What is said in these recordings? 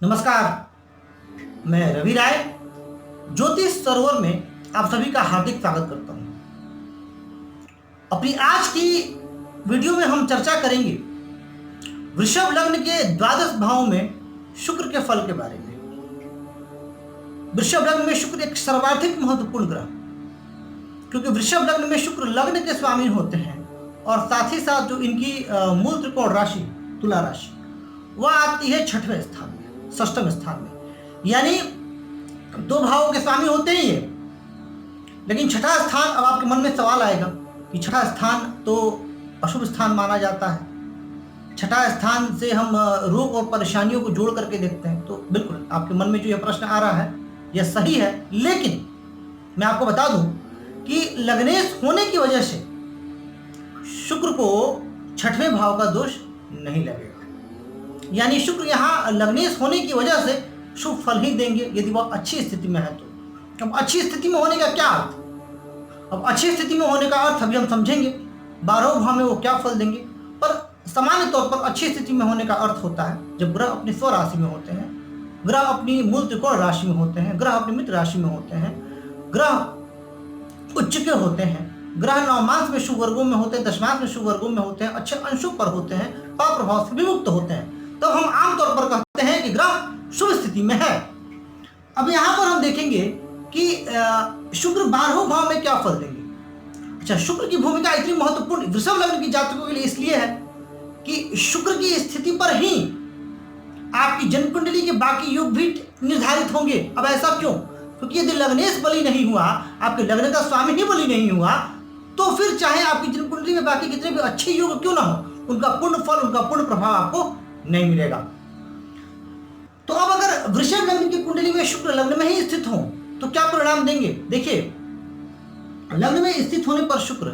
नमस्कार। मैं रवि राय ज्योतिष सरोवर में आप सभी का हार्दिक स्वागत करता हूं। अपनी आज की वीडियो में हम चर्चा करेंगे वृषभ लग्न के द्वादश भाव में शुक्र के फल के बारे में। वृषभ लग्न में शुक्र एक सर्वाधिक महत्वपूर्ण ग्रह, क्योंकि वृषभ लग्न में शुक्र लग्न के स्वामी होते हैं और साथ ही साथ जो इनकी मूल त्रिकोण राशि तुला राशि वह आती है छठवें स्थान में, षष्ठम स्थान में। यानी दो भावों के स्वामी होते ही है, लेकिन छठा स्थान, अब आपके मन में सवाल आएगा कि छठा स्थान तो अशुभ स्थान माना जाता है, छठा स्थान से हम रोग और परेशानियों को जोड़ करके देखते हैं। तो बिल्कुल आपके मन में जो यह प्रश्न आ रहा है यह सही है, लेकिन मैं आपको बता दूं कि लग्नेश होने की वजह से शुक्र को छठवें भाव का दोष नहीं लगेगा। यानी शुक्र यहाँ लग्नेश होने की वजह से शुभ फल ही देंगे यदि वह अच्छी स्थिति में है तो। अब अच्छी स्थिति में होने का क्या अर्थ? अब अच्छी स्थिति में होने का अर्थ अभी हम समझेंगे 12वें भाव में वो क्या फल देंगे। पर सामान्य तौर पर अच्छी स्थिति में होने का अर्थ होता है जब ग्रह अपनी स्व राशि में होते हैं, ग्रह अपनी मूल त्रिकोण राशि में होते हैं, ग्रह अपनी मित्र राशि में होते हैं, ग्रह उच्च के होते हैं, ग्रह नवमांश में शुभ वर्गों में होते हैं, दशमांश में शुभ वर्गों में होते हैं, अच्छे अंशों पर होते हैं, अप्रभाव से विमुक्त होते हैं, तब हम आमतौर पर कहते हैं कि ग्रह शुभ स्थिति में है। अब यहाँ पर हम देखेंगे कि शुक्र 12वें भाव में क्या फल देंगे। अच्छा, शुक्र की भूमिका इतनी महत्वपूर्ण वृषभ लग्न की जातकों के लिए इसलिए है कि शुक्र की स्थिति पर ही आपकी जन्म कुंडली के बाकी योग भी निर्धारित होंगे। अब ऐसा क्यों? क्योंकि यदि लग्नेश बली नहीं हुआ, आपके लग्न का स्वामी ही बली नहीं हुआ, तो फिर चाहे आपकी जन्म कुंडली में बाकी कितने भी अच्छे योग क्यों ना हो, उनका पूर्ण फल, उनका पूर्ण प्रभाव आपको नहीं मिलेगा। तो अब अगर वृषभ लग्न की कुंडली में शुक्र लग्न में ही स्थित हो तो क्या परिणाम देंगे? देखिए, लग्न में स्थित होने पर शुक्र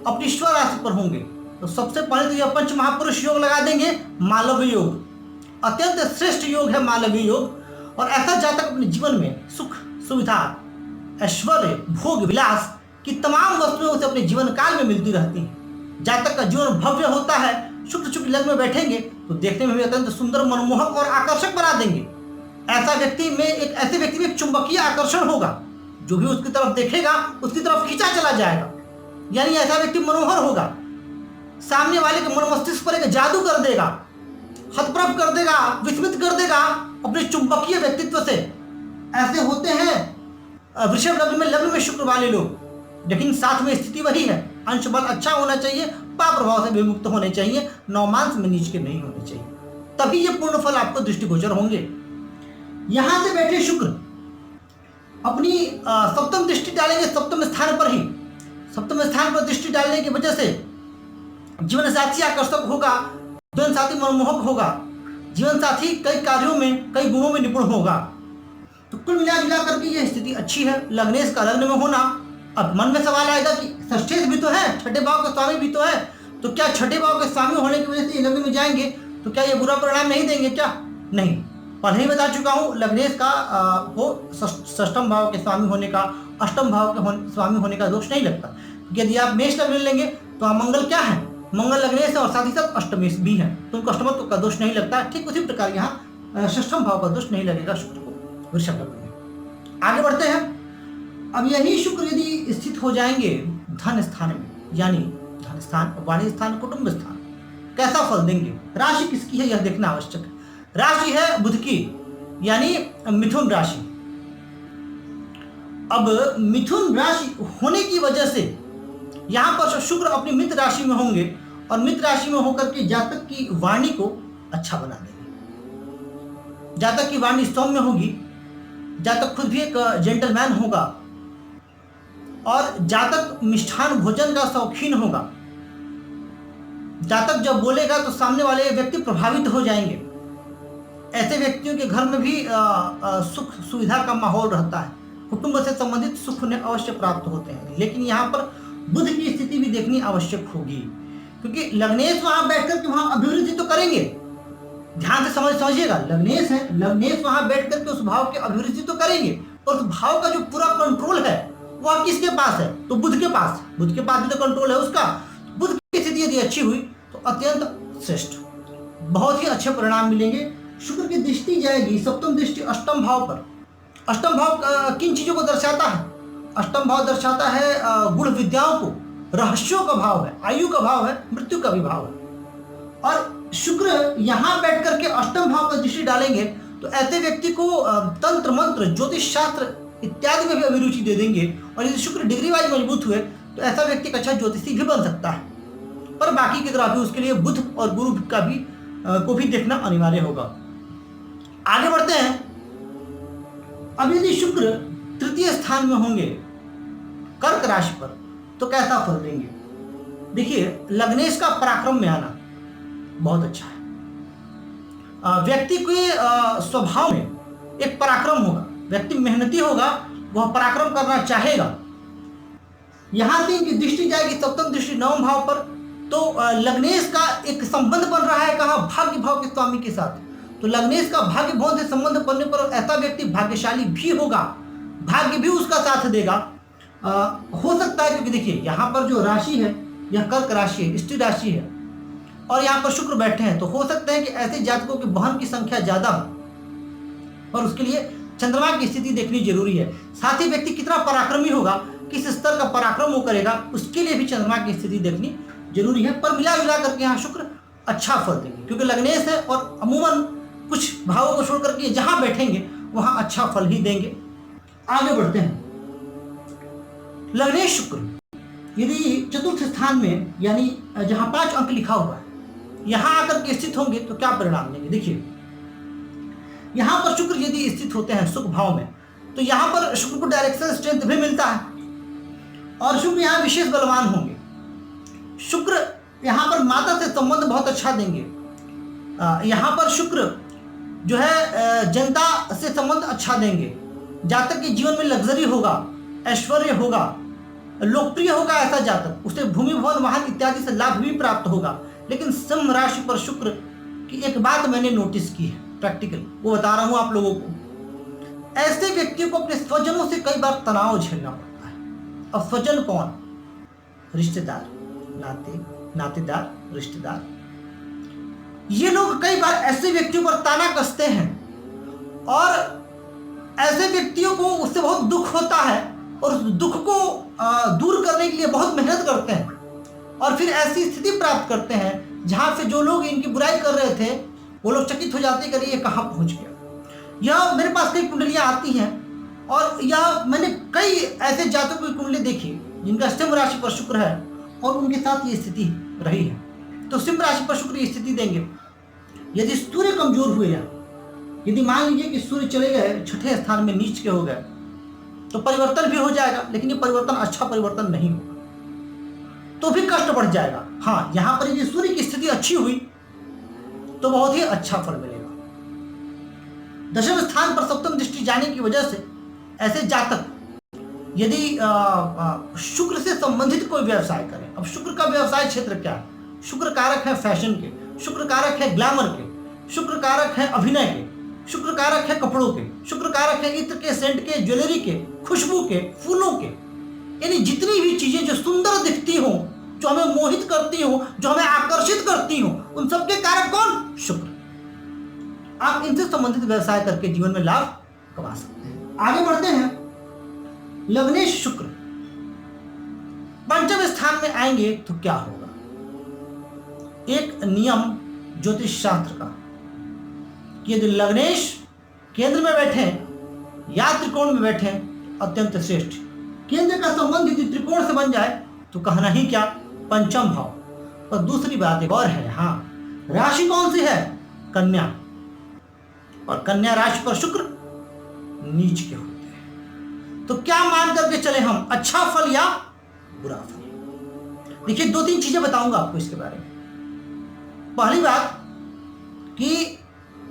अपनी स्व राशि पर होंगे तो सबसे पहले तो यह पंच महापुरुष योग लगा देंगे, मालव्य योग। अत्यंत श्रेष्ठ योग है मालव्य योग। और ऐसा जातक अपने जीवन में सुख, सुविधा, ऐश्वर्य, भोग, विलास की तमाम वस्तुएं उसे अपने जीवन काल में मिलती रहती हैं। जातक का जीवन भव्य होता है। शुक्र चूंकि लग्न में बैठेंगे तो देखने में भी अत्यंत सुंदर, मनमोहक और आकर्षक बना देंगे। ऐसे व्यक्ति में एक चुंबकीय आकर्षण होगा, जो भी उसकी तरफ देखेगा उसकी तरफ खींचा चला जाएगा। यानी ऐसा व्यक्ति मनोहर होगा, सामने वाले के मन मस्तिष्क पर एक जादू कर देगा, हतप्रभ कर देगा, विस्मित कर देगा अपने चुंबकीय व्यक्तित्व से। ऐसे होते हैं वृषभ लग्न में शुक्र वाले लोग। लेकिन साथ में स्थिति वही है, अंश बल अच्छा होना चाहिए, पाप प्रभाव से विमुक्त होने चाहिए, नवमांश में नीच के नहीं होने चाहिए, तभी ये पूर्ण फल आपको दृष्टिगोचर होंगे। यहां से बैठे शुक्र अपनी सप्तम दृष्टि डालेंगे सप्तम स्थान पर ही। सप्तम स्थान पर दृष्टि डालने की वजह से जीवन साथी आकर्षक होगा, जीवन साथी मनमोहक होगा, जीवन साथी कई कार्यों में, कई गुणों में निपुण होगा। तो कुल मिला करके यह स्थिति अच्छी है लग्नेश का लग्न में होना। अब मन में सवाल आएगा कि षष्ठेश भी तो है, छठे भाव का स्वामी भी तो है, तो क्या छठे भाव के स्वामी होने की वजह से लग्न में जाएंगे तो क्या ये बुरा परिणाम नहीं देंगे? क्या नहीं, पहले ही बता चुका हूँ, लग्नेश का वो षष्ठम भाव के स्वामी होने का, अष्टम भाव के स्वामी होने का दोष नहीं लगता। क्योंकि यदि आप मेष लग्न लेंगे तो मंगल क्या है, मंगल लग्नेश है और साथ ही साथ अष्टमेश भी है, तो उनको अष्टमत्व का दोष नहीं लगता। ठीक उसी प्रकार यहाँ षष्ठम भाव का दोष नहीं लगेगा शुक्र को वृषभ लग्न में। आगे बढ़ते हैं। अब यही शुक्र यदि स्थित हो जाएंगे धन स्थान में, यानी धन स्थान, वाणी स्थान, कुटुंब स्थान, कैसा फल देंगे? राशि किसकी है यह देखना आवश्यक है। राशि है बुध की, यानी मिथुन राशि। अब मिथुन राशि होने की वजह से यहां पर शुक्र अपनी मित्र राशि में होंगे और मित्र राशि में होकर के जातक की वाणी को अच्छा बना देंगे। जातक की वाणी सौम्य होगी, जातक खुद भी एक जेंटलमैन होगा और जातक मिष्ठान भोजन का शौकीन होगा। जातक जब बोलेगा तो सामने वाले व्यक्ति प्रभावित हो जाएंगे। ऐसे व्यक्तियों के घर में भी सुख सुविधा का माहौल रहता है, कुटुंब से संबंधित सुख उन्हें अवश्य प्राप्त होते हैं। लेकिन यहाँ पर बुध की स्थिति भी देखनी आवश्यक होगी, क्योंकि लग्नेश वहां बैठकर के वहां अभिवृद्धि तो करेंगे। ध्यान से समझिएगा, लग्नेश है, लग्नेश वहां बैठ करके उस भाव की अभिवृद्धि तो करेंगे, और उस भाव का जो पूरा कंट्रोल है वह किसके पास है? तो बुध के पास। बुध के पास भी तो कंट्रोल है उसका। बुध की स्थिति यदि अच्छी हुई तो अत्यंत श्रेष्ठ, बहुत ही अच्छे परिणाम मिलेंगे शुक्र की दृष्टि जाएगी, सप्तम दृष्टि अष्टम भाव पर। अष्टम भाव किन चीजों को दर्शाता है? अष्टम भाव दर्शाता है गुण विद्याओं को, रहस्यों का भाव है, आयु का भाव है, मृत्यु का भी भाव है। और शुक्र यहां बैठ करके अष्टम भाव पर दृष्टि डालेंगे तो ऐसे व्यक्ति को तंत्र मंत्र, ज्योतिष शास्त्र इत्यादि में भी अभिरुचि दे देंगे। और यदि शुक्र डिग्री वाइज मजबूत हुए तो ऐसा व्यक्ति एक अच्छा ज्योतिषी भी बन सकता है। पर बाकी के ग्रह भी उसके लिए बुध और गुरु का भी को भी देखना अनिवार्य होगा। आगे बढ़ते हैं। अब यदि शुक्र तृतीय स्थान में होंगे कर्क राशि पर तो कैसा फल देंगे? देखिए, लग्नेश का पराक्रम में आना बहुत अच्छा है। व्यक्ति के स्वभाव में एक पराक्रम होगा, व्यक्ति मेहनती होगा, वह पराक्रम करना चाहेगा। यहां से इनकी दृष्टि जाएगी सप्तम दृष्टि नवम भाव पर, तो लग्नेश का एक संबंध बन रहा है कहाँ? भाग्य भाव के स्वामी के साथ। तो लग्नेश का भाग्य भाव से संबंध बनने पर ऐसा व्यक्ति भाग्यशाली भी होगा, भाग्य भी उसका साथ देगा। हो सकता है, क्योंकि देखिए यहाँ पर जो राशि है यह कर्क राशि है, स्त्री राशि है, और यहाँ पर शुक्र बैठे हैं, तो हो सकता है कि ऐसे जातकों की बहन की संख्या ज्यादा हो, पर उसके लिए चंद्रमा की स्थिति देखनी जरूरी है। साथ ही व्यक्ति कितना पराक्रमी होगा, किस स्तर का पराक्रम वो करेगा, उसके लिए भी चंद्रमा की स्थिति देखनी जरूरी है। पर मिला जुला करके यहाँ शुक्र अच्छा फल देंगे, क्योंकि लग्नेश है और अमूमन कुछ भावों को छोड़ करके जहां बैठेंगे वहां अच्छा फल ही देंगे। आगे बढ़ते हैं। लग्नेश शुक्र यदि चतुर्थ स्थान में, यानी जहां 5 अंक लिखा हुआ है, यहां आकर के स्थित होंगे तो क्या परिणाम देंगे? देखिए, यहां पर शुक्र यदि स्थित होते हैं सुख भाव में, तो यहां पर शुक्र को डायरेक्शन स्ट्रेंथ भी मिलता है और शुक्र यहां विशेष बलवान होंगे। शुक्र यहां पर माता से संबंध बहुत अच्छा देंगे। यहां पर शुक्र जो है जनता से संबंध अच्छा देंगे। जातक के जीवन में लग्जरी होगा, ऐश्वर्य होगा, लोकप्रिय होगा ऐसा जातक, उसे भूमि भवन वाहन इत्यादि से लाभ भी प्राप्त होगा। लेकिन सिंह राशि पर शुक्र की एक बात मैंने नोटिस की है, प्रैक्टिकल वो बता रहा हूं आप लोगों को। ऐसे व्यक्तियों को अपने स्वजनों से कई बार तनाव झेलना पड़ता है। अब स्वजन कौन? रिश्तेदार, नातेदार, रिश्तेदार। ये लोग कई बार ऐसे व्यक्तियों पर ताना कसते हैं और ऐसे व्यक्तियों को उससे बहुत दुख होता है और उस दुख को दूर करने के लिए बहुत मेहनत करते हैं और फिर ऐसी स्थिति प्राप्त करते हैं जहां से जो लोग इनकी बुराई कर रहे थे वो लोग चकित हो जाते हैं कि ये कहां पहुंच गया। यह मेरे पास कई कुंडलियां आती हैं और यह मैंने कई ऐसे जातकों की कुंडली देखी जिनका सिंह राशि पर शुक्र है और उनके साथ ये स्थिति रही है। तो सिंह राशि पर शुक्र ये स्थिति देंगे। यदि सूर्य कमजोर हुए, यदि मान लीजिए कि सूर्य चले गए छठे स्थान में, नीच के हो गए, तो परिवर्तन भी हो जाएगा, लेकिन ये परिवर्तन अच्छा परिवर्तन नहीं होगा, तो भी कष्ट बढ़ जाएगा। हाँ, यहां पर यदि सूर्य की स्थिति अच्छी हुई तो बहुत ही अच्छा फल मिलेगा। दशम स्थान पर सप्तम दृष्टि जाने की वजह से ऐसे जातक यदि शुक्र से संबंधित कोई व्यवसाय करें। अब शुक्र का व्यवसाय क्षेत्र क्या है? शुक्र कारक है फैशन के, शुक्र कारक है ग्लैमर के, शुक्र कारक है अभिनय के, शुक्र कारक है कपड़ों के, शुक्र कारक है इत्र के, सेंट के, ज्वेलरी के, खुशबू के, फूलों के। यानी जितनी भी चीजें जो सुंदर दिखती हो, जो हमें मोहित करती हो, जो हमें आकर्षित करती हो, उन सबके कारक कौन? शुक्र। आप इनसे संबंधित व्यवसाय करके जीवन में लाभ कमा सकते हैं। आगे बढ़ते हैं। लग्नेश शुक्र पंचम स्थान में आएंगे तो क्या होगा? एक नियम ज्योतिष शास्त्र का, यदि लग्नेश केंद्र में बैठे या त्रिकोण में बैठे, अत्यंत श्रेष्ठ। केंद्र का संबंध यदि त्रिकोण से बन जाए तो कहना ही क्या, पंचम भाव। पर दूसरी बात एक और है, हाँ, राशि कौन सी है? कन्या। और कन्या राशि पर शुक्र नीच के होते हैं। तो क्या मान करके चले हम, अच्छा फल या बुरा फल? देखिए, 2-3 चीजें बताऊंगा आपको इसके बारे में। पहली बात कि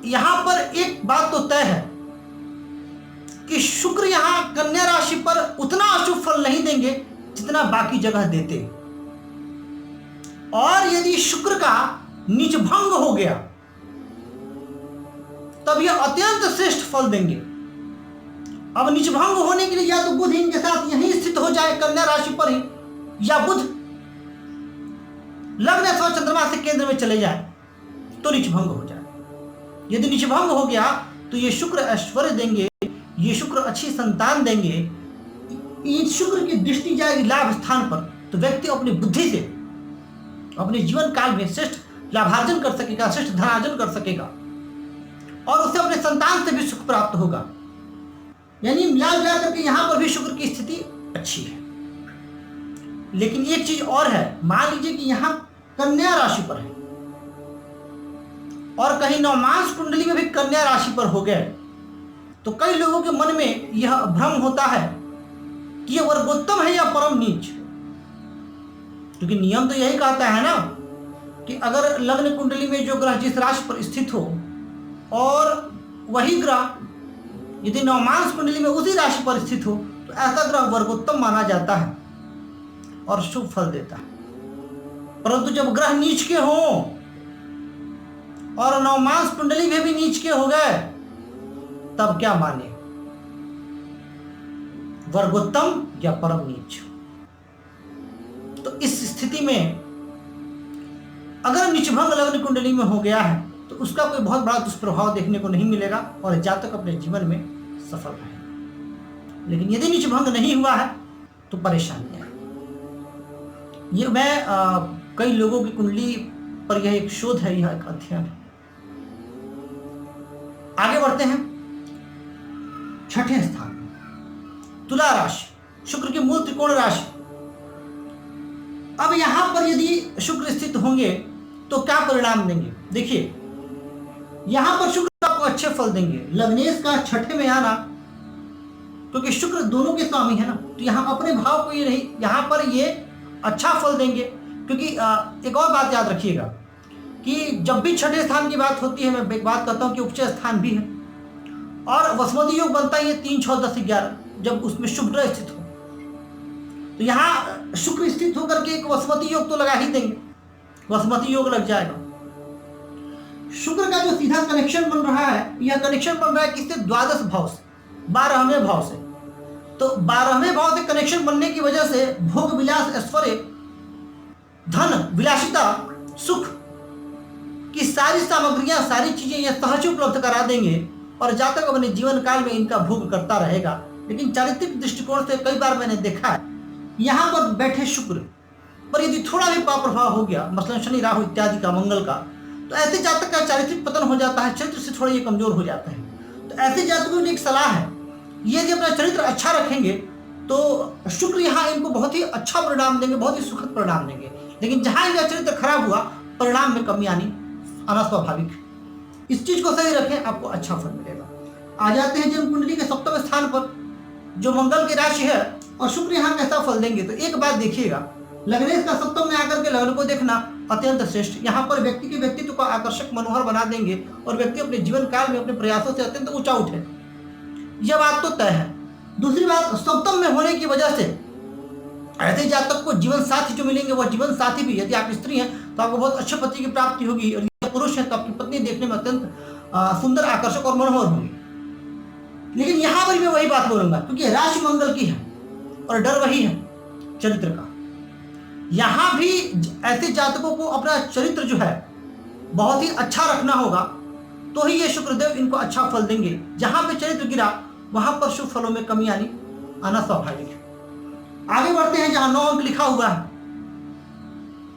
यहां पर एक बात तो तय है कि शुक्र यहां कन्या राशि पर उतना अशुभ फल नहीं देंगे जितना बाकी जगह देते। और यदि शुक्र का नीच भंग हो गया तब यह अत्यंत श्रेष्ठ फल देंगे। अब नीच भंग होने के लिए या तो बुध इनके साथ यहीं स्थित हो जाए कन्या राशि पर ही, या बुध लग्न अथवा चंद्रमा से केंद्र में चले जाए तो नीच भंग हो जाए। यदि नीचभंग हो गया तो ये शुक्र ऐश्वर्य देंगे, ये शुक्र अच्छी संतान देंगे। इस शुक्र की दृष्टि जाएगी लाभ स्थान पर, तो व्यक्ति अपनी बुद्धि से अपने जीवन काल में श्रेष्ठ लाभार्जन कर सकेगा, श्रेष्ठ धनार्जन कर सकेगा, और उसे अपने संतान से भी सुख प्राप्त होगा। यानी मिला जुला करके यहां पर भी शुक्र की स्थिति अच्छी है। लेकिन एक चीज और है, मान लीजिए कि यहां कन्या राशि पर है और कहीं नवमांश कुंडली में भी कन्या राशि पर हो गए, तो कई लोगों के मन में यह भ्रम होता है कि यह वर्गोत्तम है या परम नीच। क्योंकि नियम तो यही कहता है ना कि अगर लग्न कुंडली में जो ग्रह जिस राशि पर स्थित हो और वही ग्रह यदि नवमांश कुंडली में उसी राशि पर स्थित हो तो ऐसा ग्रह वर्गोत्तम माना जाता है और शुभ फल देता है। परंतु जब ग्रह नीच के हो और नवमांश कुंडली में भी नीच के हो गए, तब क्या माने, वर्गोत्तम या परम नीच। तो इस स्थिति में अगर नीचभंग लग्न कुंडली में हो गया है तो उसका कोई बहुत बड़ा दुष्प्रभाव देखने को नहीं मिलेगा और जातक अपने जीवन में सफल रहेगा। लेकिन यदि नीचभंग नहीं हुआ है तो परेशानी है। ये मैं कई लोगों की कुंडली पर यह एक शोध है, यह एक अध्ययन है। आगे बढ़ते हैं। छठे स्थान तुला राशि, शुक्र की मूल त्रिकोण राशि। अब यहां पर यदि शुक्र स्थित होंगे तो क्या परिणाम देंगे? देखिए, यहां पर शुक्र आपको अच्छे फल देंगे। लग्नेश का छठे में आना, क्योंकि शुक्र दोनों के स्वामी है ना, तो यहां अपने भाव को ये नहीं, यहां पर ये अच्छा फल देंगे। क्योंकि एक और बात याद रखिएगा कि जब भी छठे स्थान की बात होती है, मैं एक बात कहता हूं कि उपचय स्थान भी है और वसुमती योग बनता है, ये 3, 6, 10, 11 जब उसमें शुभ ग्रह स्थित हो, तो यहाँ शुक्र स्थित होकर के एक वसुमती योग तो लगा ही देंगे, वसुमती योग लग जाएगा। शुक्र का जो सीधा कनेक्शन बन रहा है, यह कनेक्शन बन रहा है किससे? द्वादश भाव से, 12वें भाव से। तो 12वें भाव से कनेक्शन बनने की वजह से भोग विलास, ऐश्वर्य, धन, विलासिता, सुख की सारी सामग्रियां, सारी चीजें यह सहज उपलब्ध करा देंगे और जातक अपने जीवन काल में इनका भोग करता रहेगा। लेकिन चारित्रिक दृष्टिकोण से कई बार मैंने देखा है, यहां पर बैठे शुक्र पर यदि थोड़ा भी पाप प्रभाव हो गया, मसलन शनि, राहु इत्यादि का, मंगल का, तो ऐसे जातक का चारित्रिक पतन हो जाता है, चरित्र से थोड़ा ये कमजोर हो जाता है। तो ऐसे जातकों की एक सलाह है, ये यदि अपना चरित्र अच्छा रखेंगे तो शुक्र यहाँ इनको बहुत ही अच्छा परिणाम देंगे, बहुत ही सुखद परिणाम देंगे। लेकिन जहां इनका चरित्र खराब हुआ, परिणाम में कमी आना स्वाभाविक है। इस चीज को सही रखें, आपको अच्छा फल मिलेगा। आ जाते हैं जन्म कुंडली के सप्तम स्थान पर, जो मंगल की राशि है, और शुक्र यहाँ कैसा फल देंगे। तो एक बात देखिएगा, लग्नेश का सप्तम में आकर के लग्न को देखना अत्यंत श्रेष्ठ। यहाँ पर व्यक्ति के व्यक्तित्व को आकर्षक, मनोहर बना देंगे और व्यक्ति अपने जीवन काल में अपने प्रयासों से अत्यंत ऊंचा उठे, यह बात तो तय है। दूसरी बात, सप्तम में होने की वजह से ऐसे जातक को जीवन साथी जो मिलेंगे, वह जीवन साथी भी, यदि आप स्त्री हैं तो आपको बहुत अच्छे पति की प्राप्ति होगी, और यदि पुरुष है तो आपकी पत्नी देखने में अत्यंत सुंदर, आकर्षक और मनोहर होगी। लेकिन यहां पर मैं वही बात बोलूंगा, क्योंकि राशि मंगल की है और डर वही है चरित्र का। यहां भी ऐसे जातकों को अपना चरित्र जो है बहुत ही अच्छा रखना होगा, तो ही ये शुक्रदेव इनको अच्छा फल देंगे। जहां पे चरित्र गिरा वहां पर शुभ फलों में कमी आना स्वाभाविक है। आगे बढ़ते हैं, जहां 9 अंक लिखा हुआ है,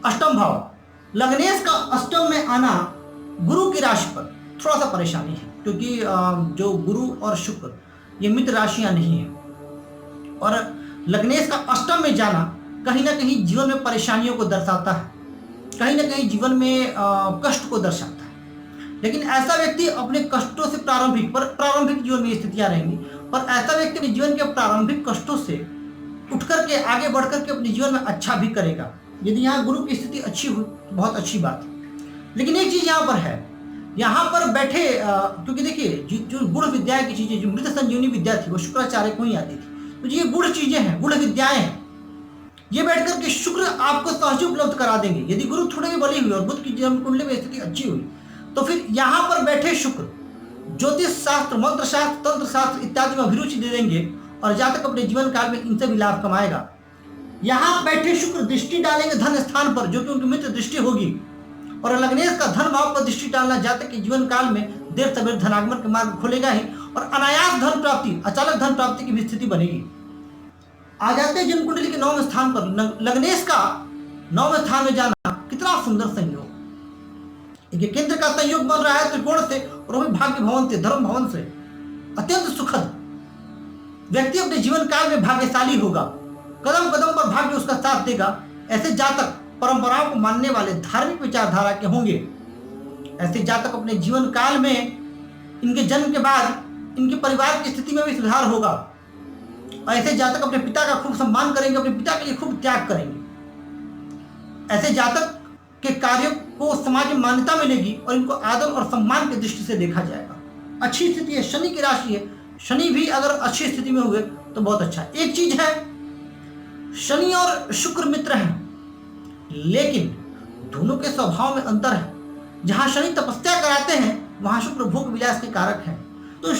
अष्टम भाव। लग्नेश का अष्टम में आना गुरु की राशि पर थोड़ा सा परेशानी है, क्योंकि जो गुरु और शुक्र ये मित्र राशियां नहीं है, और लग्नेश का अष्टम में जाना कहीं ना कहीं जीवन में परेशानियों को दर्शाता है, कहीं ना कहीं जीवन में कष्ट को दर्शाता है। लेकिन ऐसा व्यक्ति अपने कष्टों से प्रारंभिक जीवन में स्थितियां रहेंगी, पर ऐसा व्यक्ति अपने जीवन के प्रारंभिक कष्टों से उठ करके आगे बढ़ करके अपने जीवन में अच्छा भी करेगा। यदि यहाँ गुरु की स्थिति अच्छी हुई तो बहुत अच्छी बात है। लेकिन एक चीज यहाँ पर है, यहाँ पर बैठे, क्योंकि देखिए जो गुण विद्या की चीजें, जो मृत संजीवनी विद्या थी वो शुक्राचार्य को ही आती थी, तो ये गुण चीजें हैं, गुण विद्याएं हैं, ये बैठ करके शुक्र आपको सहज उपलब्ध करा देंगे। यदि गुरु थोड़े भी बली हुई और बुध की जन्म कुंडली में स्थिति अच्छी हुई, तो फिर यहाँ पर बैठे शुक्र ज्योतिष शास्त्र, मंत्र शास्त्र, तंत्र शास्त्र इत्यादि में अभिरुचि दे देंगे और जातक अपने जीवन काल में इनसे भी लाभ कमाएगा। यहाँ बैठे शुक्र दृष्टि डालेंगे धन स्थान पर, जो कि उनकी मित्र दृष्टि होगी, और लग्नेश का धन भाव पर दृष्टि डालना जातक के जीवन काल में देर सवेर धनागमन के मार्ग खुलेगा ही, और अनायास धन प्राप्ति, अचानक धन प्राप्ति की भी स्थिति बनेगी। आ जाते हैं जन्म कुंडली के 9वें स्थान पर। लग्नेश का 9वें स्थान में जाना कितना सुंदर संयोग। ये केंद्र का संयोग बन रहा है त्रिकोण से, और वो भी भाग्य भवन से, धर्म भवन से। अत्यंत सुखद। व्यक्ति अपने जीवन काल में भाग्यशाली होगा, कदम कदम पर भाग्य उसका साथ देगा। ऐसे जातक परंपराओं को मानने वाले, धार्मिक विचारधारा के होंगे। ऐसे जातक अपने जीवन काल में, इनके जन्म के बाद इनके परिवार की स्थिति में भी सुधार होगा। ऐसे जातक अपने पिता का खूब सम्मान करेंगे, अपने पिता के लिए खूब त्याग करेंगे। ऐसे जातक के कार्यों को समाज में मान्यता मिलेगी और इनको आदर और सम्मान की दृष्टि से देखा जाएगा। अच्छी स्थिति है, शनि की राशि है। शनि भी अगर अच्छी स्थिति में हुए तो बहुत अच्छा है। एक चीज है, शनि और शुक्र मित्र हैं, लेकिन दोनों के स्वभाव में अंतर है। जहां शनि तपस्या कराते हैं वहां शुक्र भोग विलास के कारक है। तो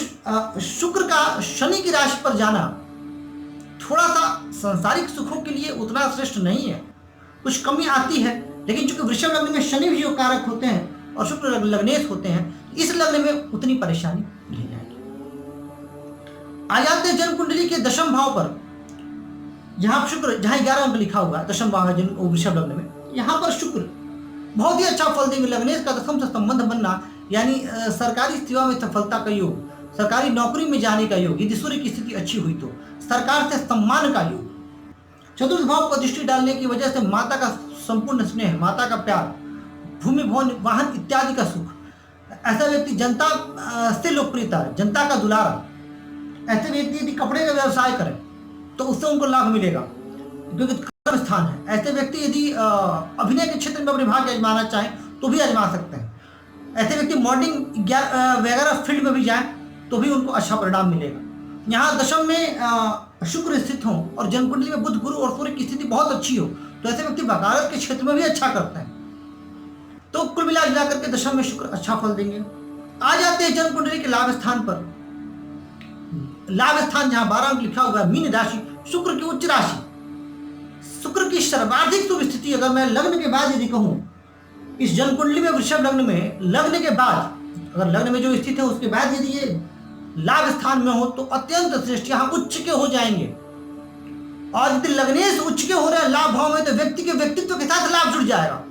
शुक्र का शनि की राशि पर जाना थोड़ा सा सांसारिक सुखों के लिए उतना श्रेष्ठ नहीं है, कुछ कमी आती है। लेकिन चूंकि वृषभ लग्न में शनि भी कारक होते हैं और शुक्र लग्नेश होते हैं, इस लग्न में उतनी परेशानी नहीं आएगी। आ जाते हैं जन्म कुंडली के दशम भाव पर, जहां शुक्र, जहां 11 अंक लिखा हुआ है, दशम भाव है वृषभ लग्न में। यहाँ पर शुक्र बहुत ही अच्छा फल देंगे। लग्नेश का दशम से संबंध बनना, यानी सरकारी सेवा में सफलता का योग, सरकारी नौकरी में जाने का योग, यदि सूर्य की स्थिति अच्छी हुई तो सरकार से सम्मान का योग। चतुर्थ भाव पर दृष्टि डालने की वजह से माता का संपूर्ण स्नेह, माता का प्यार, भूमि भवन वाहन इत्यादि का सुख। ऐसा व्यक्ति जनता से लोकप्रियता, जनता का दुलारा। ऐसे व्यक्ति यदि कपड़े का व्यवसाय करें तो उससे उनको लाभ मिलेगा, क्योंकि कर्म स्थान है। ऐसे व्यक्ति यदि अभिनय के क्षेत्र में अपने भाग्य आजमाना चाहें तो भी आजमा सकते हैं। ऐसे व्यक्ति मॉडलिंग वगैरह फील्ड में भी जाएं तो भी उनको अच्छा परिणाम मिलेगा। यहाँ दशम में शुक्र स्थित हो और जन्म कुंडली में बुध, गुरु और सूर्य की स्थिति बहुत अच्छी हो तो ऐसे व्यक्ति वकालत के क्षेत्र में भी अच्छा करते हैं। तो कुल मिला करके दशम में शुक्र अच्छा फल देंगे। आ जाते हैं जन्म कुंडली के लाभ स्थान पर। लाभ स्थान जहां 12 अंक लिखा हुआ है, मीन राशि, शुक्र की उच्च राशि, शुक्र की सर्वाधिक शुभ स्थिति। अगर मैं लग्न के बाद यदि कहूं, इस जन्म कुंडली में वृषभ लग्न में लग्न के बाद, अगर लग्न में जो स्थिति है उसके बाद यदि ये लाभ स्थान में हो तो अत्यंत श्रेष्ठ, यहाँ उच्च के हो जाएंगे। और यदि लग्नेश उच्च के हो रहे हैं लाभ भाव में तो व्यक्ति के व्यक्तित्व के साथ लाभ जुड़ जाएगा।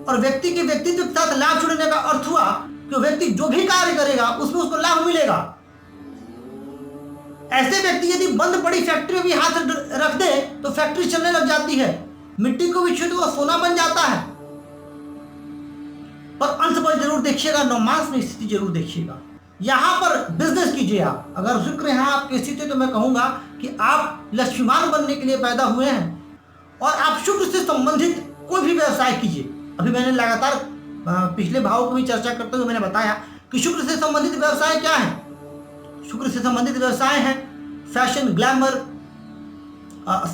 और व्यक्ति के व्यक्तित्व के साथ लाभ जुड़ने का अर्थ हुआ कि व्यक्ति जो भी कार्य करेगा उसमें उसको लाभ मिलेगा। ऐसे व्यक्ति यदि बंद पड़ी फैक्ट्री में भी हाथ रख दे तो फैक्ट्री चलने लग जाती है, मिट्टी को भी छू तो सोना बन जाता है। पर अंश पर जरूर देखिएगा, नवमास में स्थिति जरूर देखिएगा। यहां पर बिजनेस कीजिए आप। अगर शुक्र यहां आपकी स्थिति है तो मैं कहूंगा कि आप लक्ष्मीवान बनने के लिए पैदा हुए हैं और आप शुक्र से संबंधित कोई भी व्यवसाय कीजिए। अभी मैंने लगातार पिछले भावों की भी चर्चा करते हुए मैंने बताया कि शुक्र से संबंधित व्यवसाय क्या है। शुक्र से संबंधित व्यवसाय है फैशन, ग्लैमर,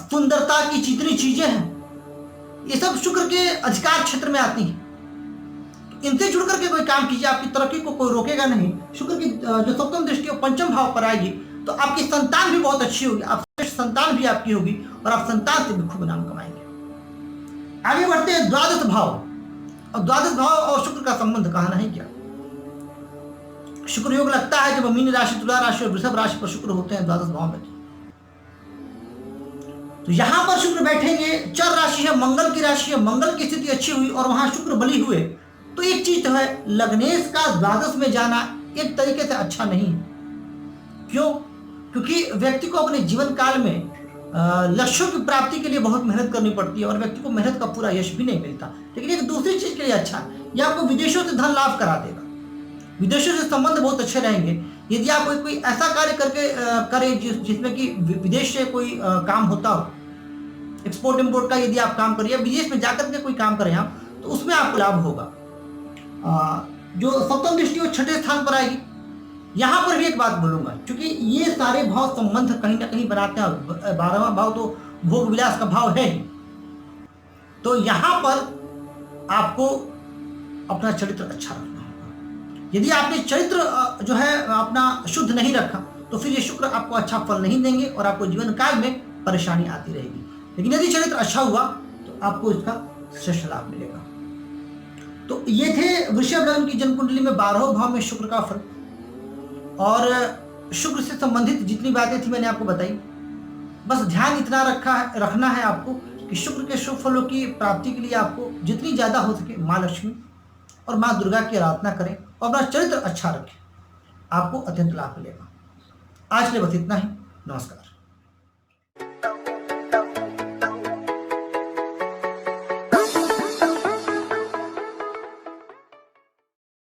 सुंदरता की जितनी चीजें हैं ये सब शुक्र के अधिकार क्षेत्र में आती हैं। इनसे जुड़ करके कोई काम कीजिए, आपकी तरक्की को कोई रोकेगा नहीं। शुक्र की जो सप्तम दृष्टि पंचम भाव पर आएगी तो आपकी संतान भी बहुत अच्छी होगी, आप श्रेष्ठ संतान भी आपकी होगी और आप संतान से भी खूब नाम कमाएंगे। आगे बढ़ते हैं द्वादश भाव। और द्वादश भाव और शुक्र का संबंध कहना ही क्या। शुक्र योग लगता है जब मीन राशि, तुला राशि और वृषभ राशि पर शुक्र होते हैं द्वादश भाव में। तो यहां पर शुक्र बैठेंगे, चर राशि है, मंगल की राशि है, मंगल की स्थिति अच्छी हुई और वहां शुक्र बली हुए तो एक चीज तो है, लग्नेश का द्वादश में जाना एक तरीके से अच्छा नहीं है। क्यों? क्योंकि व्यक्ति को अपने जीवन काल में लक्ष्यों की प्राप्ति के लिए बहुत मेहनत करनी पड़ती है और व्यक्ति को मेहनत का पूरा यश भी नहीं मिलता। लेकिन एक दूसरी चीज के लिए अच्छा है, यह आपको विदेशों से धन लाभ करा देगा। विदेशों से संबंध बहुत अच्छे रहेंगे। यदि आप कोई ऐसा कार्य करें जिसमें कि विदेश से कोई काम होता हो, एक्सपोर्ट इम्पोर्ट का यदि आप काम करिए, विदेश में जाकर के कोई काम करें आप, तो उसमें आपको लाभ होगा। जो सप्तम दृष्टि वो छठे स्थान पर आएगी। यहां पर भी एक बात बोलूंगा, क्योंकि ये सारे भाव संबंध कहीं ना कहीं बनाते हैं। 12वां भाव तो भोग विलास का भाव है ही, तो यहां पर आपको अपना चरित्र अच्छा रखना होगा। यदि आपने चरित्र जो है अपना शुद्ध नहीं रखा तो फिर ये शुक्र आपको अच्छा फल नहीं देंगे और आपको जीवन काल में परेशानी आती रहेगी। लेकिन यदि चरित्र अच्छा हुआ तो आपको इसका श्रेष्ठ लाभ मिलेगा। तो ये थे वृषभ लग्न की जन्म कुंडली में 12वें भाव में शुक्र का फल, और शुक्र से संबंधित जितनी बातें थी मैंने आपको बताई। बस ध्यान इतना रखना है आपको कि शुक्र के शुभ फलों की प्राप्ति के लिए आपको जितनी ज़्यादा हो सके माँ लक्ष्मी और माँ दुर्गा की आराधना करें और अपना चरित्र अच्छा रखें, आपको अत्यंत लाभ मिलेगा। आज के लिए बस इतना ही। नमस्कार।